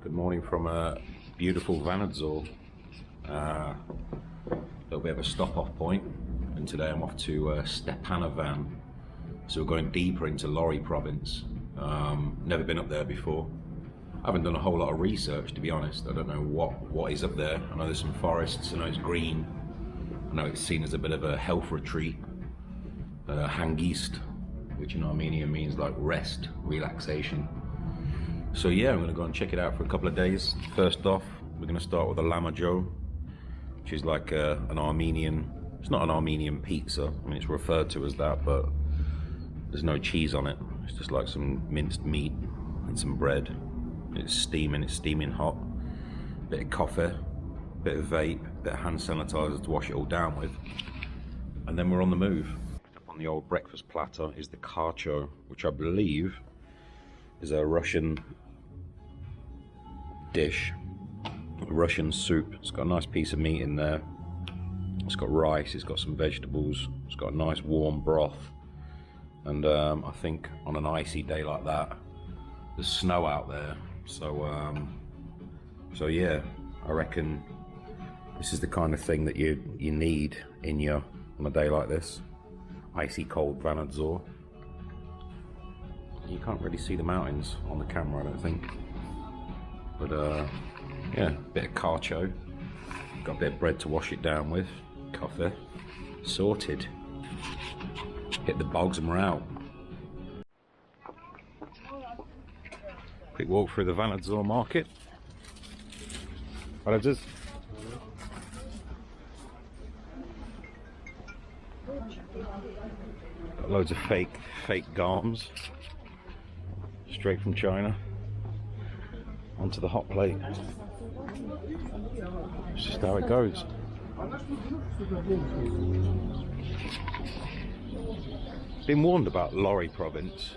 Good morning from a beautiful Vanadzor. A little bit of a stop-off point, and today I'm off to Stepanavan. So we're going deeper into Lori province. Never been up there before. I haven't done a whole lot of research, to be honest. I don't know what is up there. I know there's some forests. I know it's green. I know it's seen as a bit of a health retreat. Hangist, which in Armenia means like rest, relaxation. So yeah, I'm going to go and check it out for a couple of days. First off, we're going to start with a lamajo, which is like an Armenian, it's not an Armenian pizza. I mean, it's referred to as that, but there's no cheese on it. It's just like some minced meat and some bread. It's steaming hot. Bit of coffee, bit of vape, bit of hand sanitizer to wash it all down with. And then we're on the move. Up on the old breakfast platter is the karcho, which I believe is a Russian dish, a Russian soup. It's got a nice piece of meat in there. It's got rice, it's got some vegetables, it's got a nice warm broth. And I think on an icy day like that, there's snow out there. So yeah, I reckon this is the kind of thing that you need on a day like this. Icy cold Vanadzor. You can't really see the mountains on the camera, I don't think. But yeah, bit of karcho. Got a bit of bread to wash it down with. Coffee. Sorted. Hit the bogs and we're out. Quick walk through the Vanadzor market. What is this? Got loads of fake garms. Straight from China onto the hot plate. It's just how it goes. Been warned about Lori province.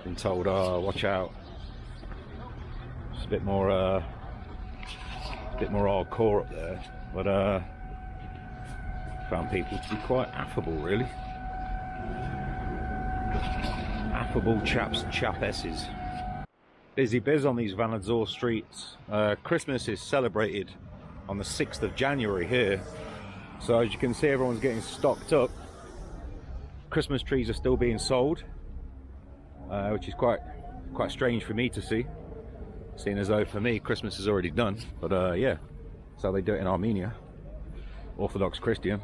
Been told, oh, watch out. It's a bit more hardcore up there, but found people to be quite affable, really. Affable chaps and chapesses. Busy biz on these Vanadzor streets. Christmas is celebrated on the 6th of January here. So as you can see, everyone's getting stocked up. Christmas trees are still being sold, which is quite strange for me to see, seeing as though for me Christmas is already done. But yeah, that's how they do it in Armenia. Orthodox Christian,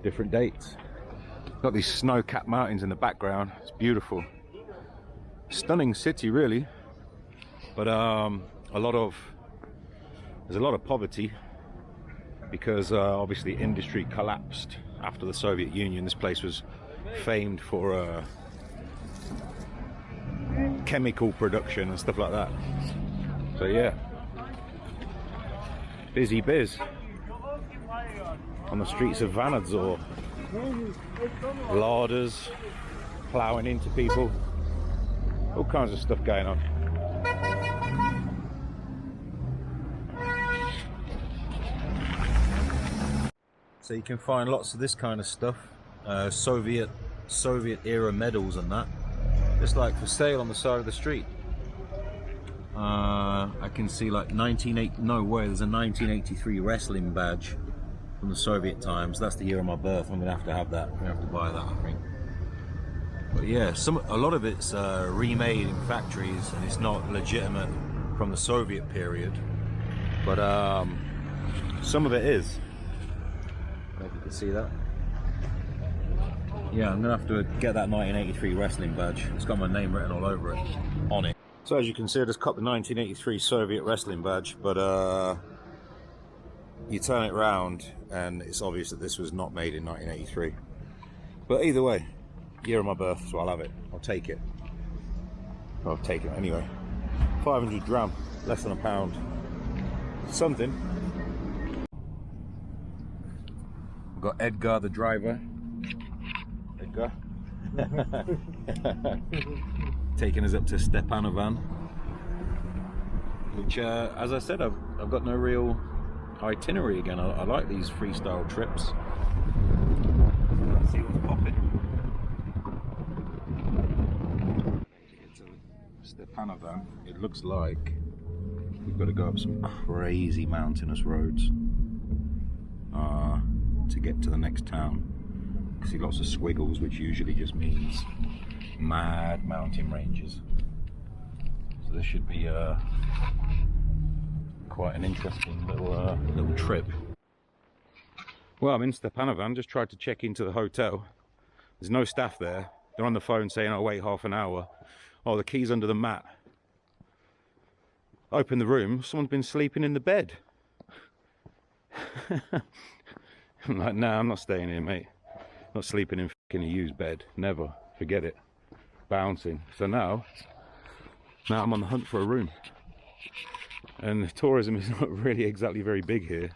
different dates. Got these snow-capped mountains in the background. It's beautiful, stunning city, really. But there's a lot of poverty because obviously industry collapsed after the Soviet Union. This place was famed for chemical production and stuff like that. So yeah, busy biz on the streets of Vanadzor. Larders ploughing into people, all kinds of stuff going on. So you can find lots of this kind of stuff, Soviet era medals and that, just like for sale on the side of the street. I can see like there's a 1983 wrestling badge from the Soviet times. That's the year of my birth. I'm gonna have that. I'm gonna have to buy that, I think. But yeah, a lot of it's remade in factories, and it's not legitimate from the Soviet period. But some of it is. I don't know if you can see that. Yeah, I'm gonna have to get that 1983 wrestling badge. It's got my name written all over it, on it. So as you can see, I just got the 1983 Soviet wrestling badge, but you turn it round and it's obvious that this was not made in 1983. But either way, year of my birth, so I'll have it. I'll take it. I'll take it anyway. 500 gram, less than a pound. Something. We've got Edgar the driver. Edgar. Taking us up to Stepanavan. Which, as I said, I've got no real itinerary again. I like these freestyle trips. Let's see what's popping. Stepanavan, it looks like we've got to go up some crazy mountainous roads to get to the next town. You can see lots of squiggles, which usually just means mad mountain ranges. So this should be quite an interesting little trip. Well, I'm in Stepanavan, just tried to check into the hotel. There's no staff there. They're on the phone saying, "I'll wait half an hour." Oh, the key's under the mat. Open the room, someone's been sleeping in the bed. I'm like, nah, I'm not staying here, mate. Not sleeping in a used bed. Never. Forget it. Bouncing. So now I'm on the hunt for a room. And tourism is not really exactly very big here.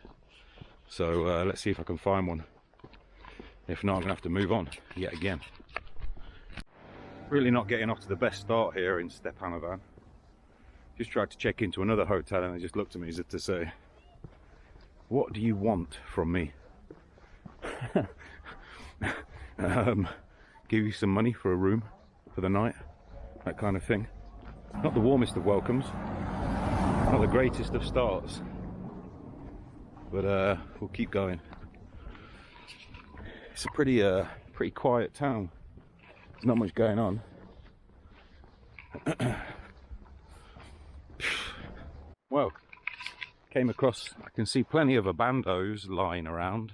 So let's see if I can find one. If not, I'm going to have to move on yet again. Really not getting off to the best start here in Stepanavan. Just tried to check into another hotel and they just looked at me as if to say, "What do you want from me?" Give you some money for a room for the night, that kind of thing. Not the warmest of welcomes, not the greatest of starts, but we'll keep going. It's a pretty quiet town. There's not much going on. Well, came across, I can see plenty of abandos lying around,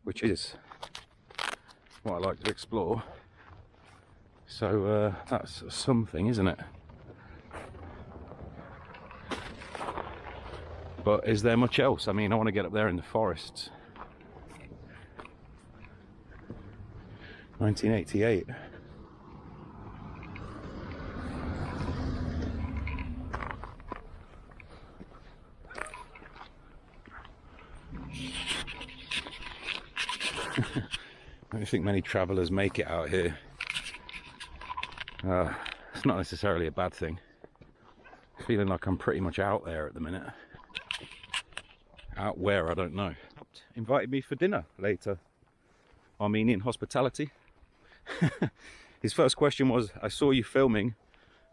which is what I like to explore. So that's something, isn't it? But is there much else? I mean, I want to get up there in the forests. 1988. I don't think many travellers make it out here. It's not necessarily a bad thing. Feeling like I'm pretty much out there at the minute. Out where, I don't know. Invited me for dinner later. Armenian hospitality. His first question was, "I saw you filming.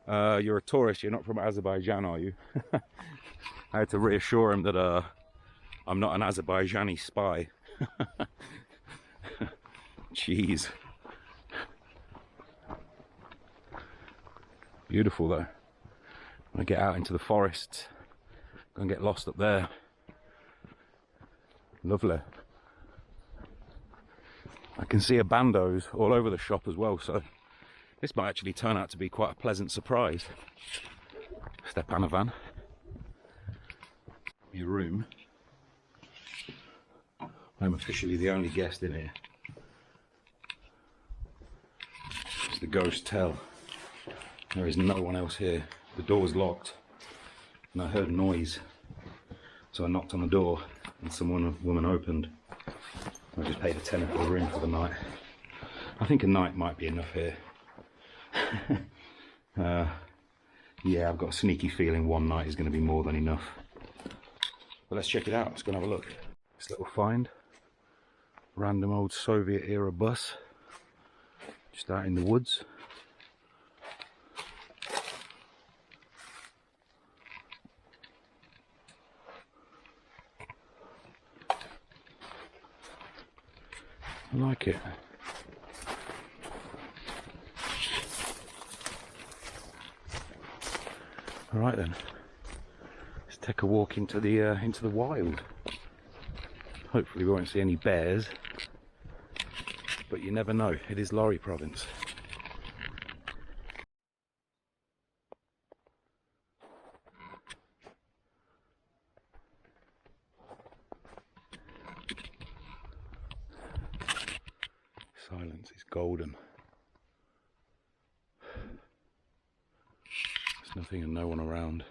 You're a tourist, you're not from Azerbaijan, are you?" I had to reassure him that I'm not an Azerbaijani spy. Jeez. Beautiful though. When I get out into the forest, gonna get lost up there. Lovely. I can see abandos all over the shop as well, so this might actually turn out to be quite a pleasant surprise. Stepanavan. Your room. I'm officially the only guest in here. It's the ghost tell. There is no one else here. The door's locked and I heard noise. So I knocked on the door and a woman opened. I just paid a tenner for the room for the night. I think a night might be enough here. Yeah, I've got a sneaky feeling one night is going to be more than enough. But let's check it out. Let's go and have a look. This little find. Random old Soviet era bus. Just out in the woods. I like it. All right then, let's take a walk into the wild. Hopefully we won't see any bears, but you never know. It is Lorry province. Silence is golden. There's nothing and no one around.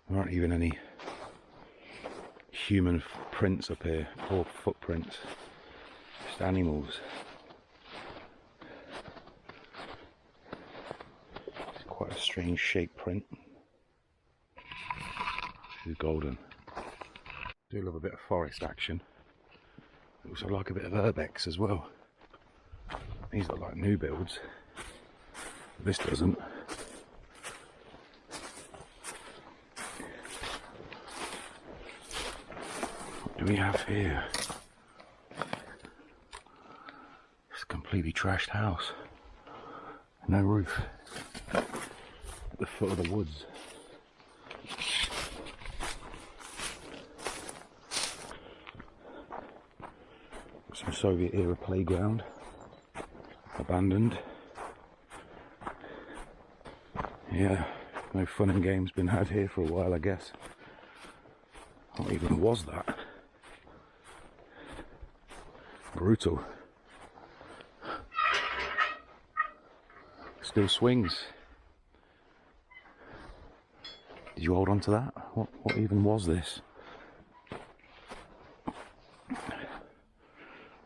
There aren't even any human prints up here, or footprints. Just animals. It's quite a strange shape print. This is golden. I do love a bit of forest action. I also like a bit of urbex as well. These look like new builds. This doesn't. What do we have here? It's a completely trashed house. No roof. At the foot of the woods. Some Soviet era playground. Abandoned. Yeah, no fun and games been had here for a while, I guess. What even was that? Brutal. Still swings. Did you hold on to that? What even was this?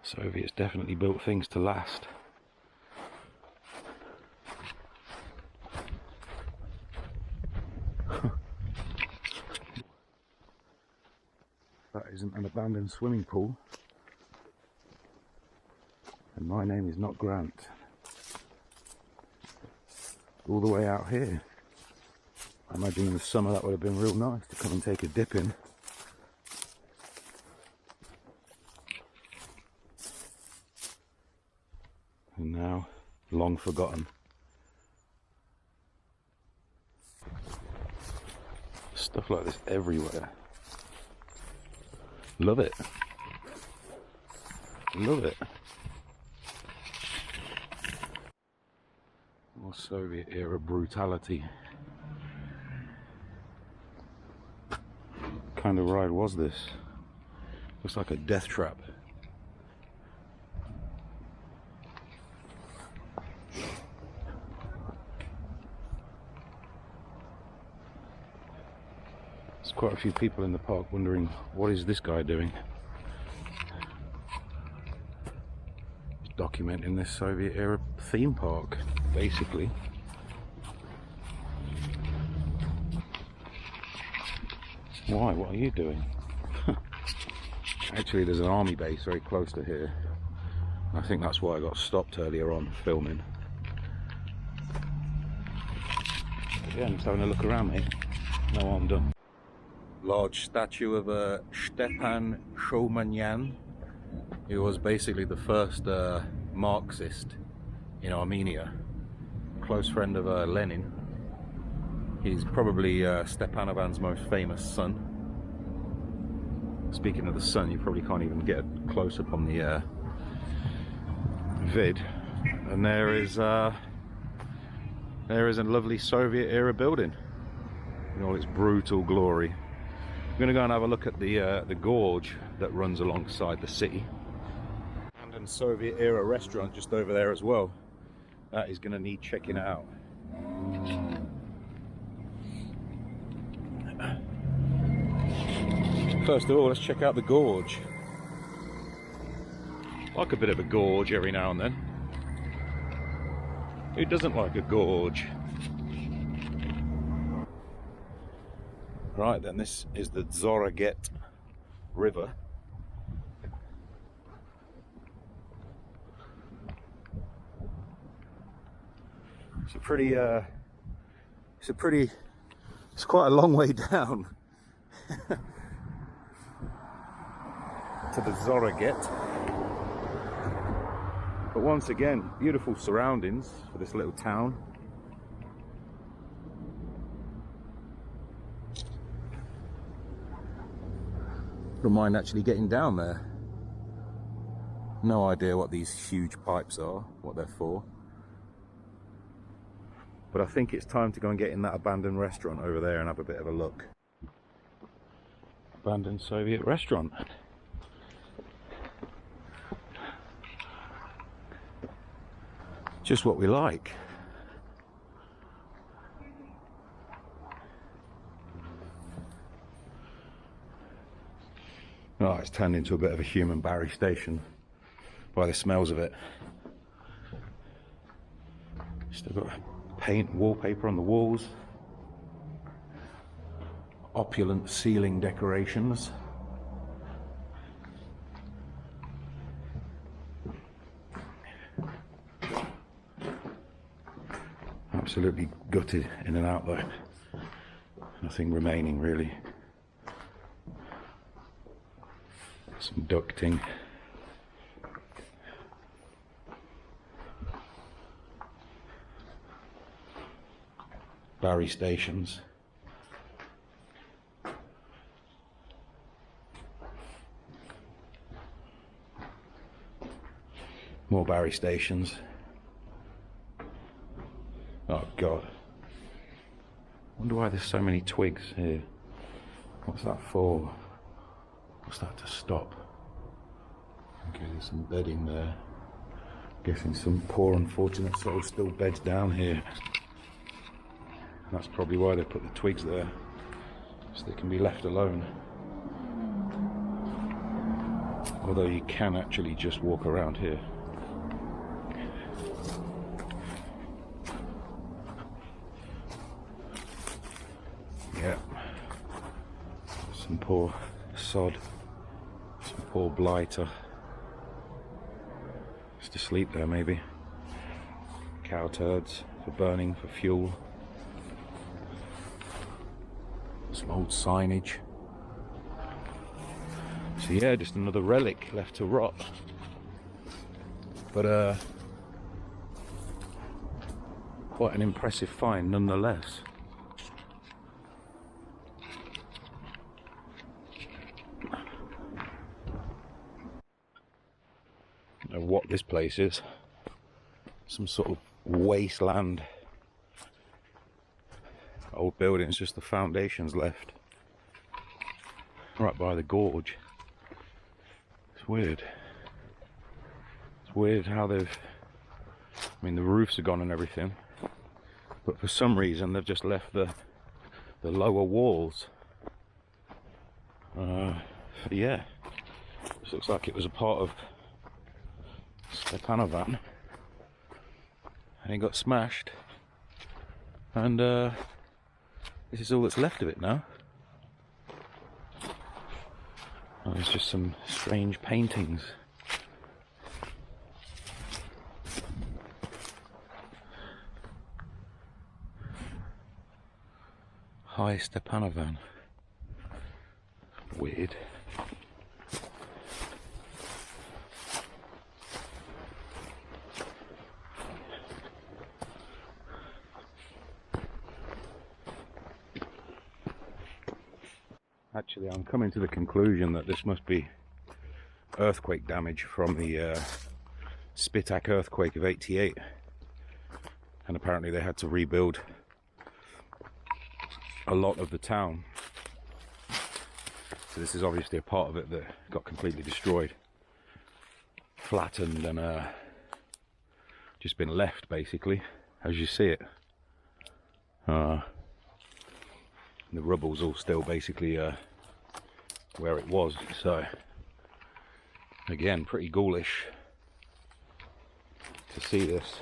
Soviets definitely built things to last. That isn't an abandoned swimming pool. And my name is not Grant. All the way out here. I imagine in the summer that would have been real nice to come and take a dip in. And now, long forgotten. Stuff like this everywhere. Love it. Love it. More Soviet era brutality. What kind of ride was this? Looks like a death trap. There's quite a few people in the park wondering, what is this guy doing? He's documenting this Soviet era theme park, basically. Why? What are you doing? Actually, there's an army base very close to here. I think that's why I got stopped earlier on filming. But yeah, I'm just having a look around, mate. No harm done. Large statue of Stepan Shomanyan. He was basically the first Marxist in Armenia. Close friend of Lenin. He's probably Stepanavan's most famous son. Speaking of the sun, you probably can't even get a close up on the vid. And there is a lovely Soviet era building in all its brutal glory. I'm going to go and have a look at the gorge that runs alongside the city. And a Soviet era restaurant just over there as well. That is going to need checking out. First of all, let's check out the gorge. Like a bit of a gorge every now and then. Who doesn't like a gorge? Right then, this is the Zoraget River. It's quite a long way down to the Zoraget. But once again, beautiful surroundings for this little town. Don't mind actually getting down there. No idea what these huge pipes are, what they're for. But I think it's time to go and get in that abandoned restaurant over there and have a bit of a look. Abandoned Soviet restaurant. Just what we like. Oh, it's turned into a bit of a human Barry station by the smells of it. Still got paint, wallpaper on the walls. Opulent ceiling decorations. Absolutely gutted in and out though. Nothing remaining really. Some ducting. Barry stations. More Barry stations. Oh God. Wonder why there's so many twigs here. What's that for? What's that to stop? Okay, there's some bedding there. Guessing some poor unfortunate souls still beds down here. That's probably why they put the twigs there, so they can be left alone. Although you can actually just walk around here. Yeah. Some poor sod, some poor blighter. Just asleep there maybe. Cow turds for burning, for fuel. Some old signage. So yeah, just another relic left to rot. But quite an impressive find nonetheless. I don't know what this place is. Some sort of wasteland. Old buildings, just the foundations left. Right by the gorge. It's weird. It's weird how they've... I mean, the roofs are gone and everything. But for some reason, they've just left the lower walls. Yeah. This looks like it was a part of Stepanavan. And it got smashed. And this is all that's left of it now. Oh, there's just some strange paintings. Hi Stepanavan. Weird. Actually, I'm coming to the conclusion that this must be earthquake damage from the Spitak earthquake of '88, and apparently they had to rebuild a lot of the town. So this is obviously a part of it that got completely destroyed, flattened, and just been left basically as you see it. The rubble's all still basically where it was, so again pretty ghoulish to see this,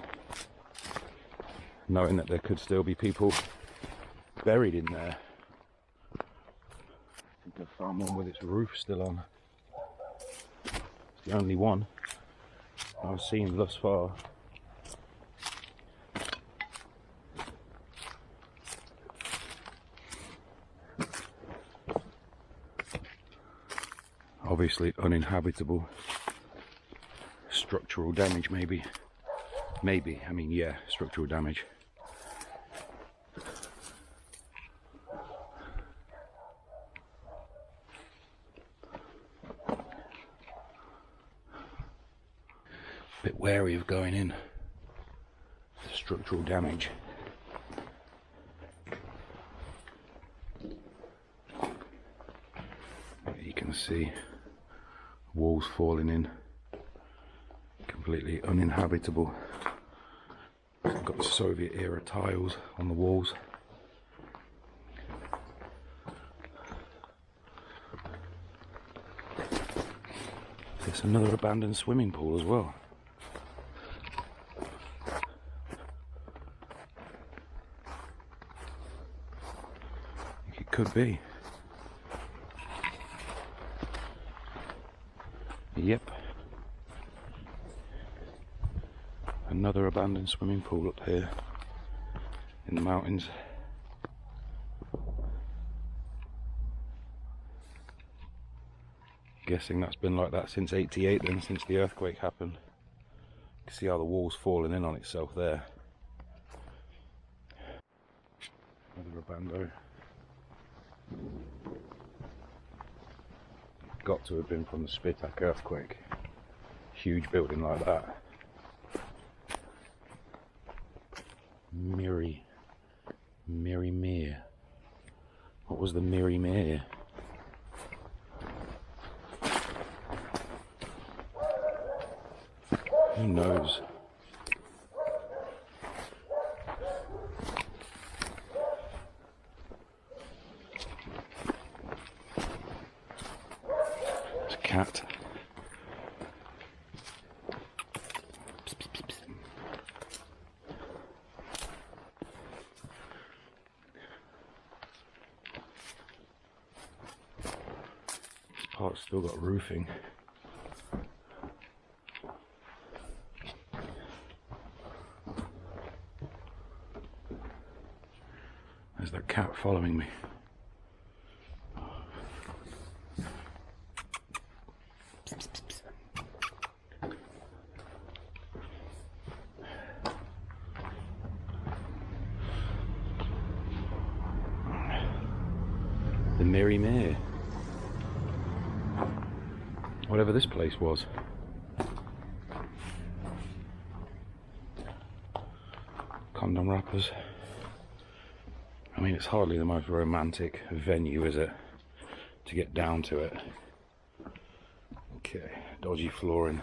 knowing that there could still be people buried in there. I think I found one with its roof still on. It's the only one I've seen thus far. Obviously uninhabitable. Structural damage maybe. I mean, yeah, structural damage. Bit wary of going in. Structural damage. You can see walls falling in, completely uninhabitable. I've got Soviet era tiles on the walls. There's another abandoned swimming pool as well. I think it could be. Yep. Another abandoned swimming pool up here. in the mountains. Guessing that's been like that since '88 then, since the earthquake happened. You can see how the wall's falling in on itself there. Another bando. Got to have been from the Spitak earthquake. Huge building like that. Miri Mere. What was the Miri Mere? Who knows? It's a cat. Oh, it's still got roofing. There's that cat following me. The Miri Mere. Whatever this place was. Condom wrappers. I mean, it's hardly the most romantic venue, is it? To get down to it. Okay, dodgy flooring.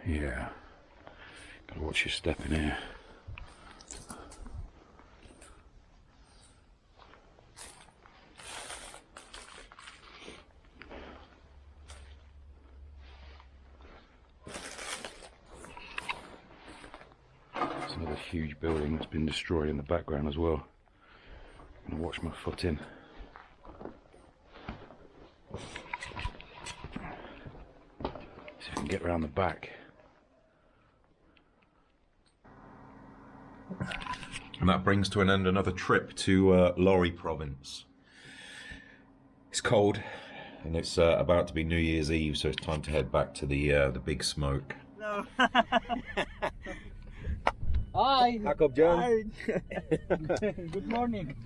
Yeah, gotta watch your step in here. It's another huge building that's been destroyed in the background as well. I'm gonna watch my foot in. See if I can get around the back. And that brings to an end another trip to Lori province. It's cold, and it's about to be New Year's Eve, so it's time to head back to the big smoke. No. Hi. Jakob John. Hi. Good morning.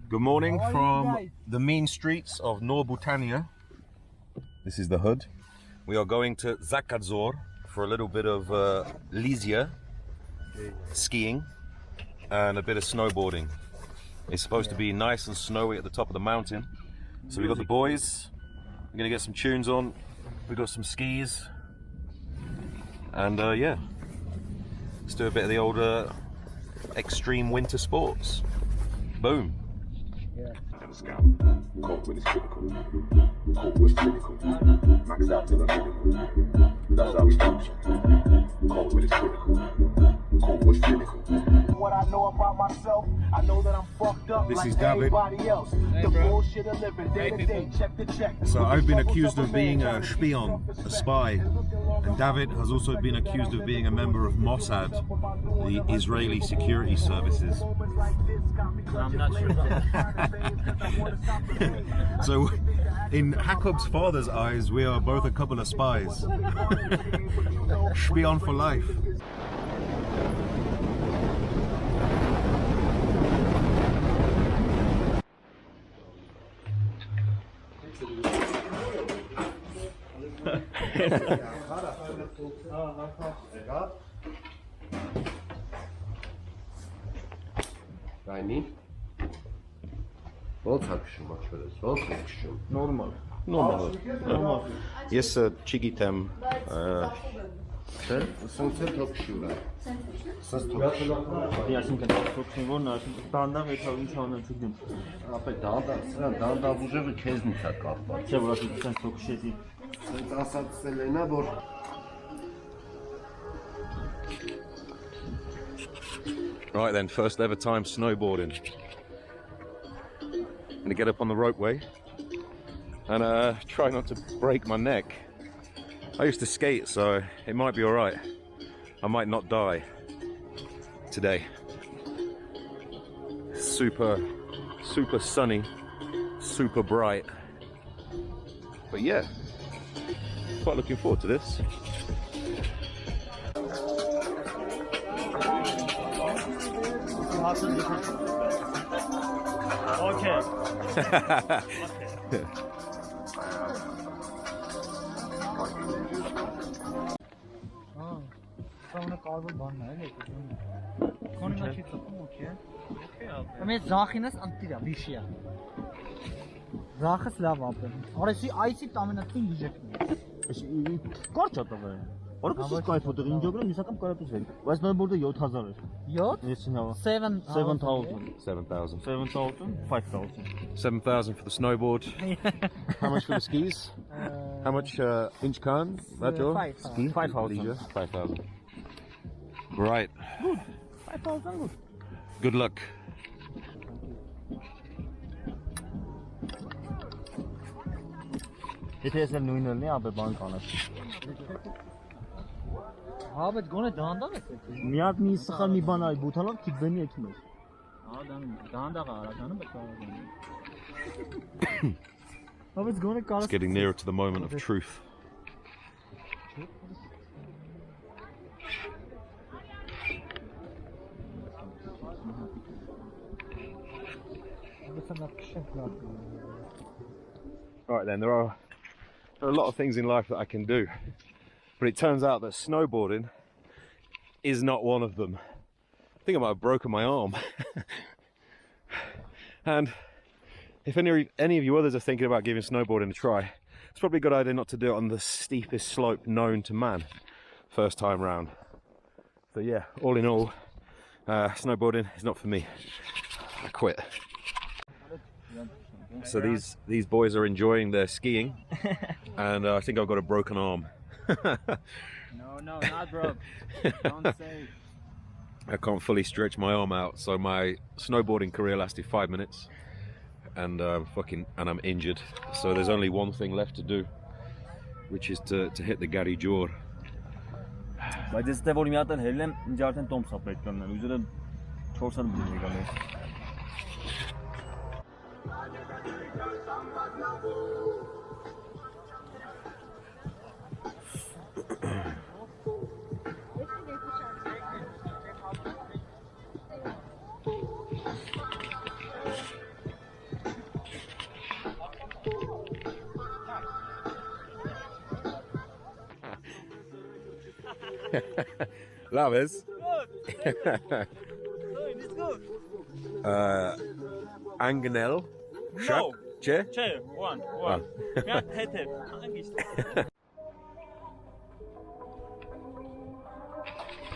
Good morning How are you from guys? the mean streets of Norbutania. This is the hood. We are going to Zakadzor for a little bit of Lizia skiing and a bit of snowboarding. It's supposed to be nice and snowy at the top of the mountain. So we got the boys. We're gonna get some tunes on. We got some skis, and yeah, let's do a bit of the old extreme winter sports. Boom. Yeah. Cold when it's critical. Cold was cynical. Max out to the minimum. That's how we function. Cold when it's critical. Cold was cynical. What I know about myself, I know that I'm fucked up This like is David. everybody else. The bullshit of living day to day, check to check. So I've been accused of being a spion, a spy, and David has also been accused of being a member of Mossad, the Israeli security services. I'm not sure about that. So in Jakob's father's eyes, we are both a couple of spies. Spion for life. Rajni? Ոնց ակշում աչվերս, ոնց ակշում։ Normal. Normal. Yes, չգիտեմ. Չէ, սենց էլ թոքշուրա։ Սենց թոքշուրա։ Այսինքն թոքսին որն է, այսինքն դանդաղ է թող ինչ անեն չգիտեմ։ Ապա դանդաղ ուժեղը քեզնից է կապված։ Չէ, որ այսինքն սենց թոքշեցի։ Սենց ասացել ենա, որ Right then, first ever time snowboarding. I'm gonna get up on the ropeway and try not to break my neck. I used to skate, so it might be alright. I might not die today. Super sunny, super bright. But yeah, quite looking forward to this. Okay. Ամեն զախինս անտիրա վիշիա։ Զախս լավ ապրեմ։ Արեսի այցի ամենածին դիժեկն։ Կարճ ատավը։ Որքան կայֆ ուտեղ ինջոգրը իսկական կարապից վեր։ Բայց նոյբորդը 7000 էր։ 7 Ես նավա 7000 7,000. 7000, 5000. 7,000 for the snowboard. How much for the skis? How much inch can? That your 5,000. 5000. 5,000. Right. 5000 good. Good luck. Եթե ես էլ նույնն լինի, ապե բան կանես։ Հա, բայց գոնե դանդաղ է պետք։ Մի հատ մի սխալ մի բան այ բութալով քիքվենի եք մեր։ Հա, դանդաղ է արականը, բայց արականը։ Հա, բայց գոնե կարես։ It's getting nearer to the moment of truth. Right then, there are a lot of things in life that I can do, but it turns out that snowboarding is not one of them. I think I might have broken my arm. And if any of you others are thinking about giving snowboarding a try, it's probably a good idea not to do it on the steepest slope known to man first time round. So yeah, all in all, snowboarding is not for me. I quit. So these boys are enjoying their skiing, and I think I've got a broken arm. No, not broke. Don't say. I can't fully stretch my arm out, so my snowboarding career lasted 5 minutes, and I'm injured. So there's only one thing left to do, which is to hit the Gary jaw. Բայց ես դե որ մի հատ էլ հելեմ, ինձ արդեն տոմսա պետք է մնալ։ Ուզերը 4 հատ բուժ եկալ։ Lavers. Good. It's good. Anganel. No. Che? Չէ, one. Մի հատ հետ։ Անգիշտ։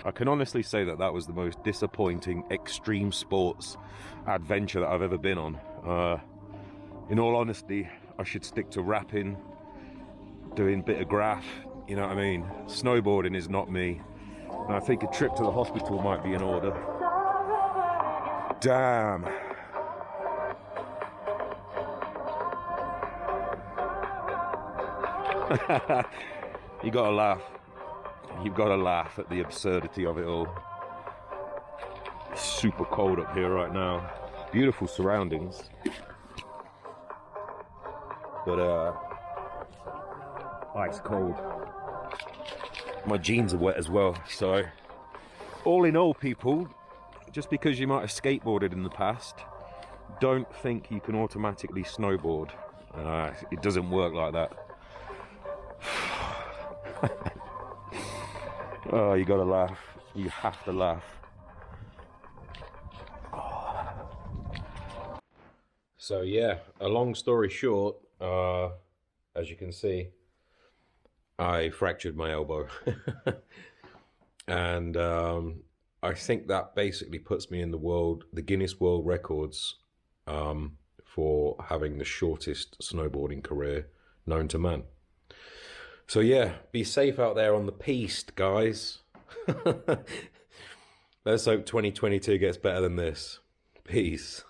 I can honestly say that that was the most disappointing extreme sports adventure that I've ever been on. In all honesty, I should stick to rapping, doing a bit of graph, you know what I mean? Snowboarding is not me. And I think a trip to the hospital might be in order. Damn. You gotta laugh. You've got to laugh at the absurdity of it all. It's super cold up here right now. Beautiful surroundings. But ice cold. My jeans are wet as well. So all in all, people, just because you might have skateboarded in the past, don't think you can automatically snowboard. It doesn't work like that. Oh, you gotta laugh. You have to laugh. Oh. So yeah, a long story short, as you can see, I fractured my elbow. And I think that basically puts me in the Guinness World Records for having the shortest snowboarding career known to man. So yeah, be safe out there on the piste, guys. Let's hope 2022 gets better than this. Peace.